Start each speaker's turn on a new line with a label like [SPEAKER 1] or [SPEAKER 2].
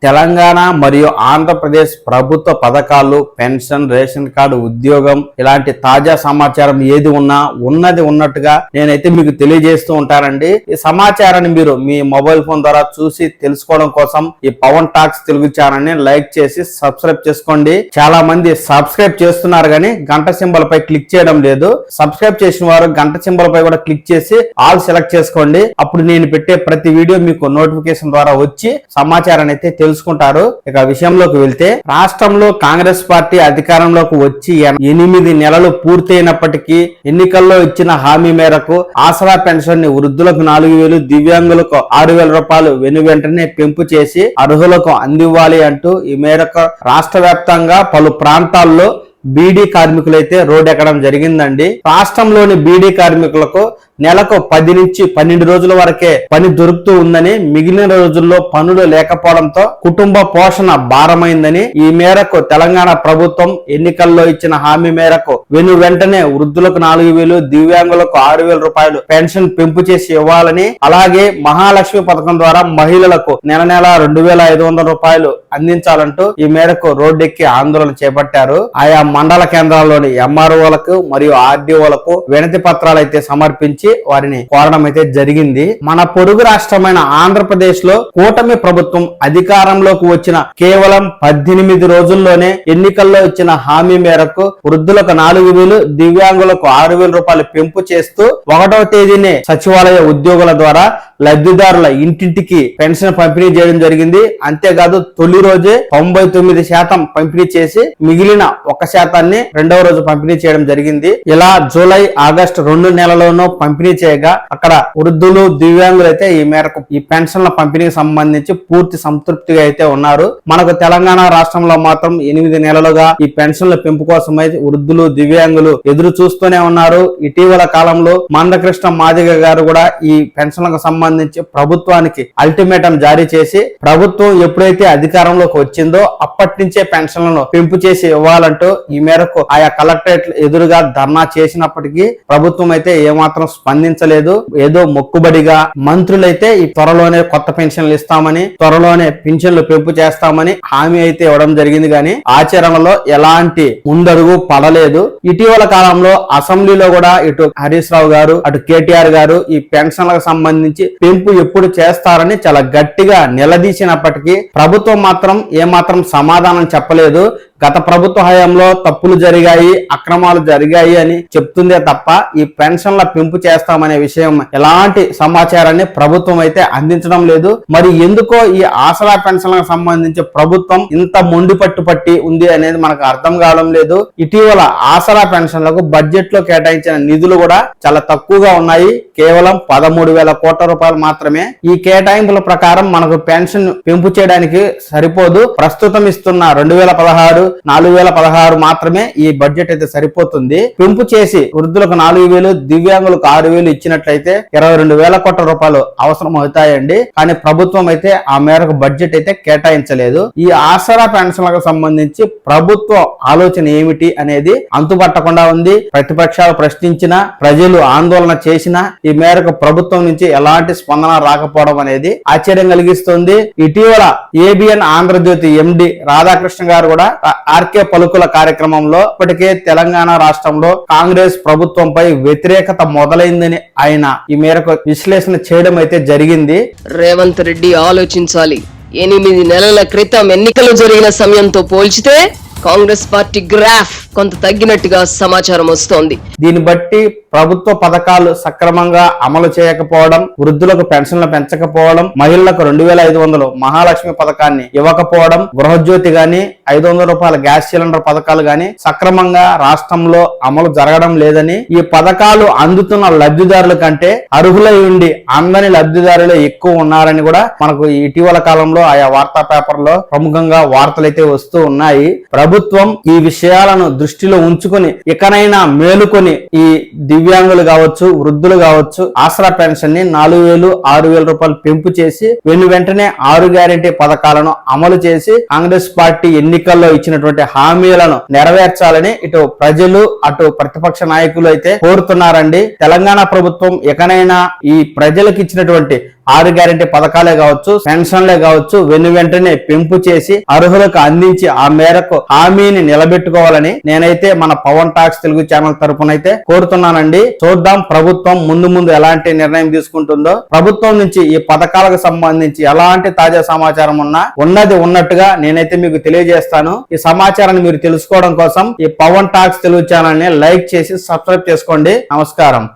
[SPEAKER 1] తెలంగాణ మరియు ఆంధ్రప్రదేశ్ ప్రభుత్వ పథకాలు, పెన్షన్, రేషన్ కార్డు, ఉద్యోగం ఇలాంటి తాజా సమాచారం ఏది ఉన్నా ఉన్నది ఉన్నట్టుగా నేనైతే మీకు తెలియజేస్తూ ఉంటానండి. ఈ సమాచారాన్ని మీరు మీ మొబైల్ ఫోన్ ద్వారా చూసి తెలుసుకోవడం కోసం ఈ పవన్ టాక్స్ తెలుగు ఛానల్ ని లైక్ చేసి సబ్స్క్రైబ్ చేసుకోండి. చాలా మంది సబ్స్క్రైబ్ చేస్తున్నారు కానీ గంట సింబల్ పై క్లిక్ చేయడం లేదు. సబ్స్క్రైబ్ చేసిన వారు గంట సింబల్ పై కూడా క్లిక్ చేసి ఆల్ సెలెక్ట్ చేసుకోండి. అప్పుడు నేను పెట్టే ప్రతి వీడియో మీకు నోటిఫికేషన్ ద్వారా వచ్చి సమాచారాన్ని అయితే తెలుసుకుంటారు. ఇక విషయంలోకి వెళ్తే, రాష్ట్రంలో కాంగ్రెస్ పార్టీ అధికారంలోకి వచ్చి 8 నెలలు పూర్తయినప్పటికీ ఎన్నికల్లో ఇచ్చిన హామీ మేరకు ఆసరా పెన్షన్ ని వృద్ధులకు 4,000, దివ్యాంగులకు 6,000 రూపాయలు వెనువెంటనే పెంపు చేసి అర్హులకు అందివ్వాలి అంటూ ఈ మేరకు రాష్ట్ర వ్యాప్తంగా పలు ప్రాంతాల్లో బీడీ కార్మికులైతే రోడ్డు ఎక్కడం జరిగిందండి. రాష్ట్రంలోని బీడీ కార్మికులకు నెలకు 10 నుంచి 12 రోజుల వరకే పని దొరుకుతూ ఉందని, మిగిలిన రోజుల్లో పనులు లేకపోవడంతో కుటుంబ పోషణ భారమైందని, ఈ మేరకు తెలంగాణ ప్రభుత్వం ఎన్నికల్లో ఇచ్చిన హామీ మేరకు వెంటనే వృద్ధులకు 4,000, దివ్యాంగులకు 6,000 రూపాయలు పెన్షన్ పెంపు చేసి ఇవ్వాలని, అలాగే మహాలక్ష్మి పథకం ద్వారా మహిళలకు నెల 2,500 రూపాయలు అందించాలంటూ ఈ మేరకు రోడ్డెక్కి ఆందోళన చేపట్టారు. ఆయా మండల కేంద్రాల్లోని ఎంఆర్ఓలకు మరియు ఆర్డీఓలకు వినతి పత్రాలు అయితే సమర్పించి వారిని కోరడం అయితే జరిగింది. మన పొరుగు రాష్ట్రమైన ఆంధ్రప్రదేశ్ లో కూటమి ప్రభుత్వం అధికారంలోకి వచ్చిన కేవలం 18 రోజుల్లోనే ఎన్నికల్లో ఇచ్చిన హామీ మేరకు వృద్ధులకు 4,000, దివ్యాంగులకు 6,000 రూపాయలు పెంపు చేస్తూ 1వ తేదీనే సచివాలయ ఉద్యోగుల ద్వారా లబ్ధిదారుల ఇంటింటికి పెన్షన్ పంపిణీ చేయడం జరిగింది. అంతేకాదు తొలి రోజే 99% పంపిణీ చేసి మిగిలిన 1% రెండవ రోజు పంపిణీ చేయడం జరిగింది. ఇలా జూలై, ఆగస్టు 2 నెలల్లోనూ పంపిణీ చేయగా అక్కడ వృద్ధులు, దివ్యాంగులు అయితే ఈ మేరకు ఈ పెన్షన్ల పంపిణీకి సంబంధించి పూర్తి సంతృప్తిగా అయితే ఉన్నారు. మనకు తెలంగాణ రాష్ట్రంలో మాత్రం 8 నెలలుగా ఈ పెన్షన్ల పెంపు కోసమై వృద్ధులు, దివ్యాంగులు ఎదురు చూస్తూనే ఉన్నారు. ఇటీవల కాలంలో మందకృష్ణ మాదిగ గారు కూడా ఈ పెన్షన్లకు సంబంధించి ప్రభుత్వానికి అల్టిమేటం జారీ చేసి, ప్రభుత్వం ఎప్పుడైతే అధికారంలోకి వచ్చిందో అప్పటి నుంచే పెన్షన్లను పెంపు చేసి ఇవ్వాలంటూ ఈ మేరకు ఆయా కలెక్టరేట్ ఎదురుగా ధర్నా చేసినప్పటికీ ప్రభుత్వం అయితే ఏమాత్రం స్పందించలేదు. ఏదో మొక్కుబడిగా మంత్రులైతే ఈ త్వరలోనే కొత్త పెన్షన్లు ఇస్తామని, త్వరలోనే పెన్షన్లు పెంపు చేస్తామని హామీ అయితే ఇవ్వడం జరిగింది కానీ ఆచరణలో ఎలాంటి ముందడుగు పడలేదు. ఇటీవల కాలంలో అసెంబ్లీలో కూడా ఇటు హరీష్ రావు గారు, అటు కేటీఆర్ గారు ఈ పెన్షన్లకు సంబంధించి పెంపు ఎప్పుడు చేస్తారని చాలా గట్టిగా నిలదీసినప్పటికీ ప్రభుత్వం మాత్రం ఏమాత్రం సమాధానం చెప్పలేదు. గత ప్రభుత్వ హయాంలో తప్పులు జరిగాయి, అక్రమాలు జరిగాయి అని చెప్తుందే తప్ప ఈ పెన్షన్ల పెంపు చేస్తామనే విషయం ఎలాంటి సమాచారాన్ని ప్రభుత్వం అయితే అందించడం లేదు. మరి ఎందుకో ఈ ఆసరా పెన్షన్లకు సంబంధించి ప్రభుత్వం ఇంత మొండి పట్టి ఉంది అనేది మనకు అర్థం కావడం లేదు. ఇటీవల ఆసరా పెన్షన్లకు బడ్జెట్ లో కేటాయించిన నిధులు కూడా చాలా తక్కువగా ఉన్నాయి. కేవలం 13,000 కోట్ల రూపాయలు మాత్రమే. ఈ కేటాయింపుల ప్రకారం మనకు పెన్షన్ పెంపు చేయడానికి సరిపోదు. ప్రస్తుతం ఇస్తున్న 2016, 4,016 మాత్రమే ఈ బడ్జెట్ అయితే సరిపోతుంది. పెంపు చేసి వృద్ధులకు 4,000, దివ్యాంగులకు 6,000 ఇచ్చినట్లయితే 22,000 కోట్ల రూపాయలు అవసరం అవుతాయండి. కానీ ప్రభుత్వం అయితే ఆ మేరకు బడ్జెట్ అయితే కేటాయించలేదు. ఈ ఆసరా పెన్షన్లకు సంబంధించి ప్రభుత్వ ఆలోచన ఏమిటి అనేది అంతుపట్టకుండా ఉంది. ప్రతిపక్షాలు ప్రశ్నించినా, ప్రజలు ఆందోళన చేసినా ఈ మేరకు ప్రభుత్వం నుంచి ఎలాంటి స్పందన రాకపోవడం అనేది ఆశ్చర్యం కలిగిస్తుంది. ఇటీవల ఏబిఎన్ ఆంధ్రజ్యోతి ఎండి రాధాకృష్ణ గారు కూడా ఆర్కే పలుకుల కార్యక్రమంలో ఇప్పటికే తెలంగాణ రాష్ట్రంలో కాంగ్రెస్ ప్రభుత్వంపై వ్యతిరేకత మొదలైందని ఆయన ఈ మేరకు విశ్లేషణ చేయడం అయితే జరిగింది.
[SPEAKER 2] రేవంత్ రెడ్డి ఆలోచించాలి. 8 నెలల క్రితం ఎన్నికలు జరిగిన సమయంతో పోల్చితే కాంగ్రెస్ పార్టీ గ్రాఫ్ కొంత తగ్గినట్టుగా సమాచారం వస్తోంది.
[SPEAKER 1] దీన్ని బట్టి ప్రభుత్వ పథకాలు సక్రమంగా అమలు చేయకపోవడం, వృద్ధులకు పెన్షన్లు పెంచకపోవడం, మహిళలకు 2,500 మహాలక్ష్మి పథకాన్ని ఇవ్వకపోవడం, గృహజ్యోతి గాని 500 రూపాయల గ్యాస్ సిలిండర్ పథకాలు గాని సక్రమంగా రాష్ట్రంలో అమలు జరగడం లేదని, ఈ పథకాలు అందుతున్న లబ్ధిదారుల కంటే అర్హులై ఉండి అందని లబ్ధిదారులే ఎక్కువ ఉన్నారని కూడా మనకు ఇటీవల కాలంలో ఆయా వార్తా పేపర్లో ప్రముఖంగా వార్తలైతే వస్తూ ఉన్నాయి. ప్రభుత్వం ఈ విషయాలను దృష్టిలో ఉంచుకొని ఇకనైనా మేలుకొని ఈ దివ్యాంగులు కావచ్చు, వృద్ధులు కావచ్చు, ఆసరా పెన్షన్ ని 4,000, 6,000 రూపాయలు పెంపు చేసి వెంటనే 6 గ్యారెంటీ పథకాలను అమలు చేసి కాంగ్రెస్ పార్టీ ఎన్నికల్లో ఇచ్చినటువంటి హామీలను నెరవేర్చాలని ఇటు ప్రజలు అటు ప్రతిపక్ష నాయకులు అయితే కోరుతున్నారండి. తెలంగాణ ప్రభుత్వం ఎకనైనా ఈ ప్రజలకు ఇచ్చినటువంటి 6 గ్యారెంటీ పథకాలే కావచ్చు, పెన్షన్లే కావచ్చు, వెంటనే పెంపు చేసి అర్హులకు అందించి ఆ మేరకు హామీని నిలబెట్టుకోవాలని నేనైతే మన పవన్ టాక్స్ తెలుగు ఛానల్ తరపున అయితే కోరుతున్నానండి. చూద్దాం ప్రభుత్వం ముందు ఎలాంటి నిర్ణయం తీసుకుంటుందో. ప్రభుత్వం నుంచి ఈ పథకాలకు సంబంధించి ఎలాంటి తాజా సమాచారం ఉన్నది ఉన్నట్టుగా నేనైతే మీకు తెలియజేస్తాను. ఈ సమాచారాన్ని మీరు తెలుసుకోవడం కోసం ఈ పవన్ టాక్స్ తెలుగు ఛానల్ ని లైక్ చేసి సబ్స్క్రైబ్ చేసుకోండి. నమస్కారం.